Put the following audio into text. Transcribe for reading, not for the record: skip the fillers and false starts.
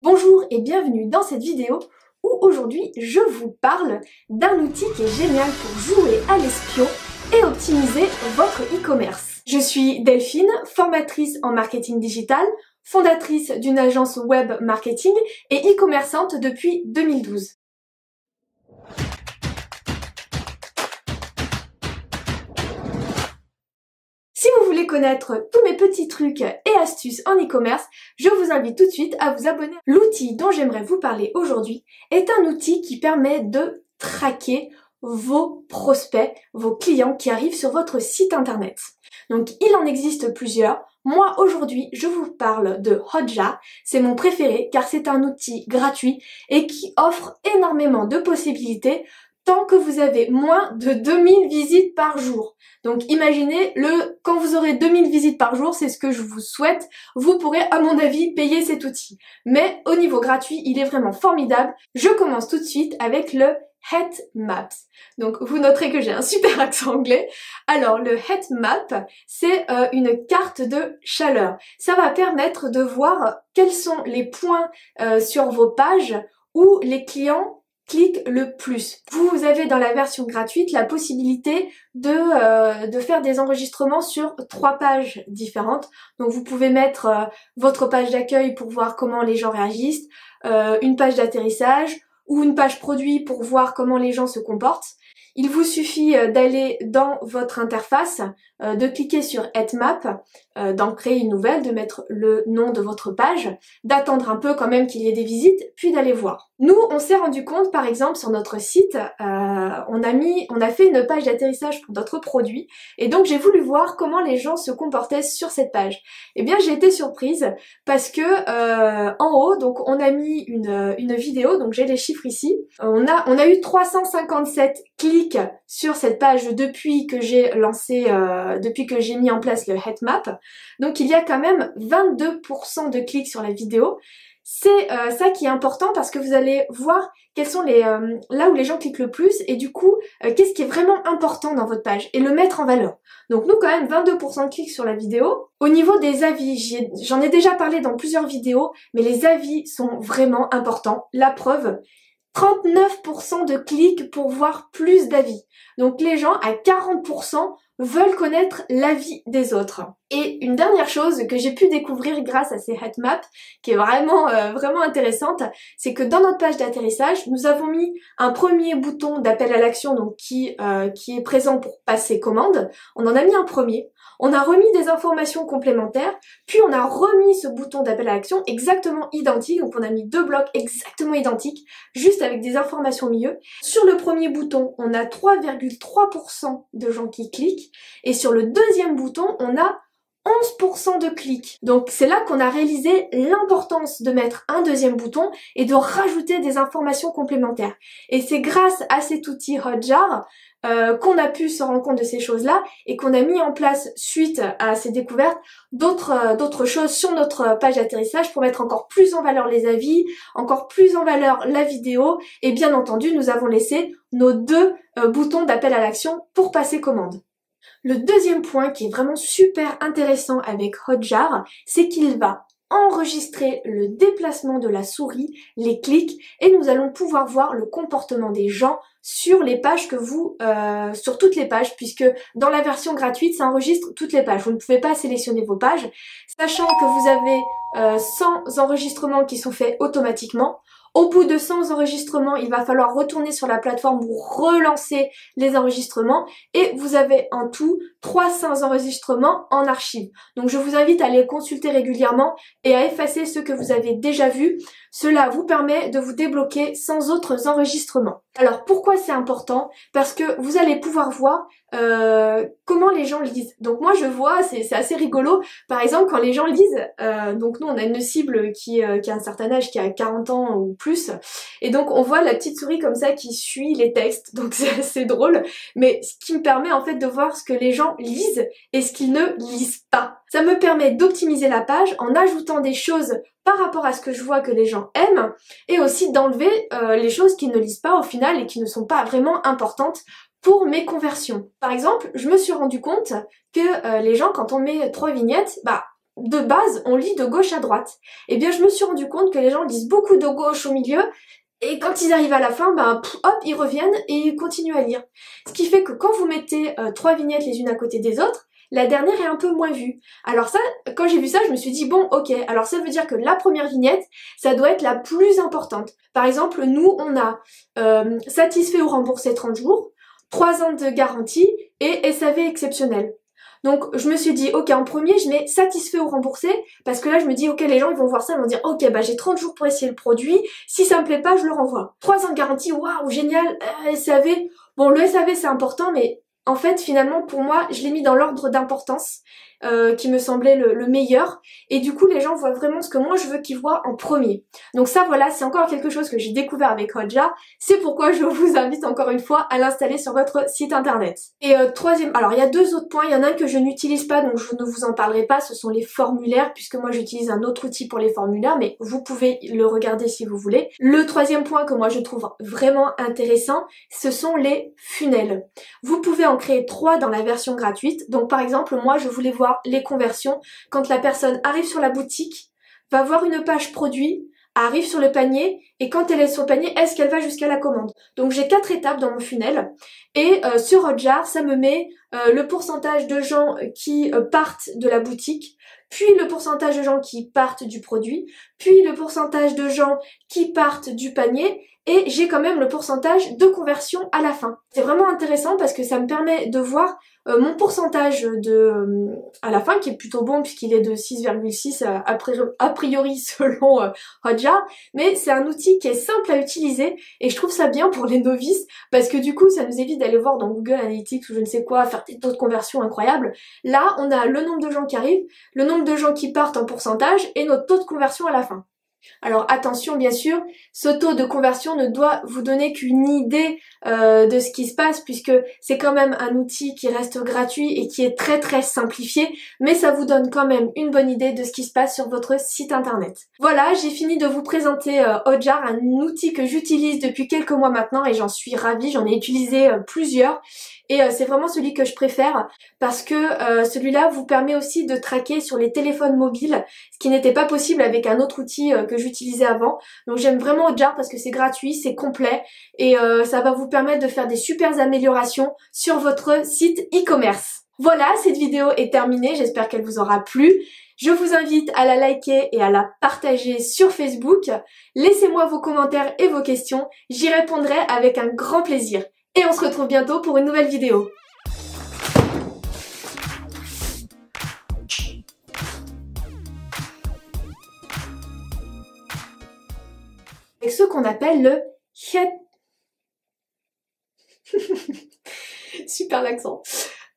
Bonjour et bienvenue dans cette vidéo où aujourd'hui je vous parle d'un outil qui est génial pour jouer à l'espion et optimiser votre e-commerce. Je suis Delphine, formatrice en marketing digital, fondatrice d'une agence web marketing et e-commerçante depuis 2012. Si vous voulez connaître tous mes petits trucs et astuces en e-commerce, je vous invite tout de suite à vous abonner. L'outil dont j'aimerais vous parler aujourd'hui est un outil qui permet de traquer vos prospects, vos clients qui arrivent sur votre site internet. Donc il en existe plusieurs. Moi aujourd'hui je vous parle de Hotjar, c'est mon préféré car c'est un outil gratuit et qui offre énormément de possibilités tant que vous avez moins de 2000 visites par jour. Donc imaginez, quand vous aurez 2000 visites par jour, c'est ce que je vous souhaite, vous pourrez à mon avis payer cet outil. Mais au niveau gratuit, il est vraiment formidable. Je commence tout de suite avec le Heatmaps. Donc vous noterez que j'ai un super accent anglais. Alors le Heatmap, c'est une carte de chaleur. Ça va permettre de voir quels sont les points sur vos pages où les clients cliquent le plus. Vous avez dans la version gratuite la possibilité de faire des enregistrements sur 3 pages différentes. Donc vous pouvez mettre votre page d'accueil pour voir comment les gens réagissent, une page d'atterrissage ou une page produit pour voir comment les gens se comportent. Il vous suffit d'aller dans votre interface, de cliquer sur Heatmap, d'en créer une nouvelle, de mettre le nom de votre page, d'attendre un peu quand même qu'il y ait des visites, puis d'aller voir. Nous, on s'est rendu compte, par exemple, sur notre site, on a fait une page d'atterrissage pour notre produit, et donc j'ai voulu voir comment les gens se comportaient sur cette page. Eh bien, j'ai été surprise parce que en haut, donc on a mis une vidéo, donc j'ai les chiffres ici. On a eu 357 clics sur cette page depuis que j'ai lancé, depuis que j'ai mis en place le Heatmap. Donc il y a quand même 22% de clics sur la vidéo. C'est ça qui est important parce que vous allez voir quels sont là où les gens cliquent le plus et du coup qu'est-ce qui est vraiment important dans votre page et le mettre en valeur. Donc nous quand même 22% de clics sur la vidéo. Au niveau des avis, j'en ai déjà parlé dans plusieurs vidéos, mais les avis sont vraiment importants. La preuve, 39% de clics pour voir plus d'avis. Donc les gens à 40% veulent connaître l'avis des autres. Et une dernière chose que j'ai pu découvrir grâce à ces Heatmaps, qui est vraiment intéressante, c'est que dans notre page d'atterrissage, nous avons mis un premier bouton d'appel à l'action donc qui est présent pour passer commande. On en a mis un premier. On a remis des informations complémentaires, puis on a remis ce bouton d'appel à l'action exactement identique, donc on a mis 2 blocs exactement identiques, juste avec des informations au milieu. Sur le premier bouton, on a 3,3% de gens qui cliquent, et sur le deuxième bouton, on a 11% de clics. Donc c'est là qu'on a réalisé l'importance de mettre un deuxième bouton et de rajouter des informations complémentaires. Et c'est grâce à cet outil Hotjar qu'on a pu se rendre compte de ces choses-là et qu'on a mis en place suite à ces découvertes d'autres choses sur notre page d'atterrissage pour mettre encore plus en valeur les avis, encore plus en valeur la vidéo et bien entendu nous avons laissé nos 2 boutons d'appel à l'action pour passer commande. Le deuxième point qui est vraiment super intéressant avec Hotjar, c'est qu'il va enregistrer le déplacement de la souris, les clics, et nous allons pouvoir voir le comportement des gens sur les pages sur toutes les pages, puisque dans la version gratuite, ça enregistre toutes les pages. Vous ne pouvez pas sélectionner vos pages, sachant que vous avez 100 enregistrements qui sont faits automatiquement. Au bout de 100 enregistrements, il va falloir retourner sur la plateforme pour relancer les enregistrements et vous avez en tout 300 enregistrements en archive. Donc je vous invite à les consulter régulièrement et à effacer ceux que vous avez déjà vus. Cela vous permet de vous débloquer sans autres enregistrements. Alors pourquoi c'est important? Parce que vous allez pouvoir voir comment les gens lisent. Donc moi je vois, c'est assez rigolo, par exemple quand les gens lisent, donc nous on a une cible qui a un certain âge, qui a 40 ans ou plus, et donc on voit la petite souris comme ça qui suit les textes, donc c'est assez drôle, mais ce qui me permet en fait de voir ce que les gens lisent et ce qu'ils ne lisent pas. Ça me permet d'optimiser la page en ajoutant des choses par rapport à ce que je vois que les gens aiment et aussi d'enlever les choses qu'ils ne lisent pas au final et qui ne sont pas vraiment importantes pour mes conversions. Par exemple, je me suis rendu compte que les gens, quand on met 3 vignettes, de base, on lit de gauche à droite. Et bien, je me suis rendu compte que les gens lisent beaucoup de gauche au milieu, et quand ils arrivent à la fin, ben, hop, ils reviennent et ils continuent à lire. Ce qui fait que quand vous mettez 3 vignettes les unes à côté des autres, la dernière est un peu moins vue. Alors ça, quand j'ai vu ça, je me suis dit, bon, ok, alors ça veut dire que la première vignette, ça doit être la plus importante. Par exemple, nous, on a satisfait ou remboursé 30 jours, 3 ans de garantie et SAV exceptionnel. Donc je me suis dit, ok, en premier, je mets satisfait ou remboursé, parce que là, je me dis, ok, les gens, ils vont voir ça, ils vont dire, ok, bah j'ai 30 jours pour essayer le produit, si ça me plaît pas, je le renvoie. 3 ans de garantie, waouh, génial, SAV. Bon, le SAV, c'est important, mais en fait, finalement, pour moi, je l'ai mis dans l'ordre d'importance qui me semblait le meilleur. Et du coup, les gens voient vraiment ce que moi, je veux qu'ils voient en premier. Donc ça, voilà, c'est encore quelque chose que j'ai découvert avec Hotjar. C'est pourquoi je vous invite encore une fois à l'installer sur votre site internet. Et troisième, alors il y a 2 autres points. Il y en a un que je n'utilise pas, donc je ne vous en parlerai pas. Ce sont les formulaires, puisque moi, j'utilise un autre outil pour les formulaires, mais vous pouvez le regarder si vous voulez. Le troisième point que moi, je trouve vraiment intéressant, ce sont les funnels. Vous pouvez en créer 3 dans la version gratuite. Donc par exemple, moi, je voulais voir les conversions quand la personne arrive sur la boutique, va voir une page produit, arrive sur le panier et quand elle est sur le panier, est-ce qu'elle va jusqu'à la commande. Donc j'ai 4 étapes dans mon funnel et sur Hotjar, ça me met le pourcentage de gens qui partent de la boutique, puis le pourcentage de gens qui partent du produit, puis le pourcentage de gens qui partent du panier et j'ai quand même le pourcentage de conversion à la fin. C'est vraiment intéressant parce que ça me permet de voir mon pourcentage à la fin qui est plutôt bon puisqu'il est de 6,6 a priori selon Hotjar, mais c'est un outil qui est simple à utiliser et je trouve ça bien pour les novices parce que du coup ça nous évite d'aller voir dans Google Analytics ou je ne sais quoi, faire des taux de conversion incroyables. Là on a le nombre de gens qui arrivent, le nombre de gens qui partent en pourcentage et notre taux de conversion à la fin. Alors attention bien sûr, ce taux de conversion ne doit vous donner qu'une idée de ce qui se passe puisque c'est quand même un outil qui reste gratuit et qui est très très simplifié, mais ça vous donne quand même une bonne idée de ce qui se passe sur votre site internet. Voilà, j'ai fini de vous présenter Hotjar, un outil que j'utilise depuis quelques mois maintenant et j'en suis ravie, j'en ai utilisé plusieurs. Et c'est vraiment celui que je préfère parce que celui-là vous permet aussi de traquer sur les téléphones mobiles, ce qui n'était pas possible avec un autre outil que j'utilisais avant. Donc j'aime vraiment Hotjar parce que c'est gratuit, c'est complet et ça va vous permettre de faire des super améliorations sur votre site e-commerce. Voilà, cette vidéo est terminée, j'espère qu'elle vous aura plu. Je vous invite à la liker et à la partager sur Facebook. Laissez-moi vos commentaires et vos questions, j'y répondrai avec un grand plaisir. Et on se retrouve bientôt pour une nouvelle vidéo. Avec ce qu'on appelle le het. Super l'accent.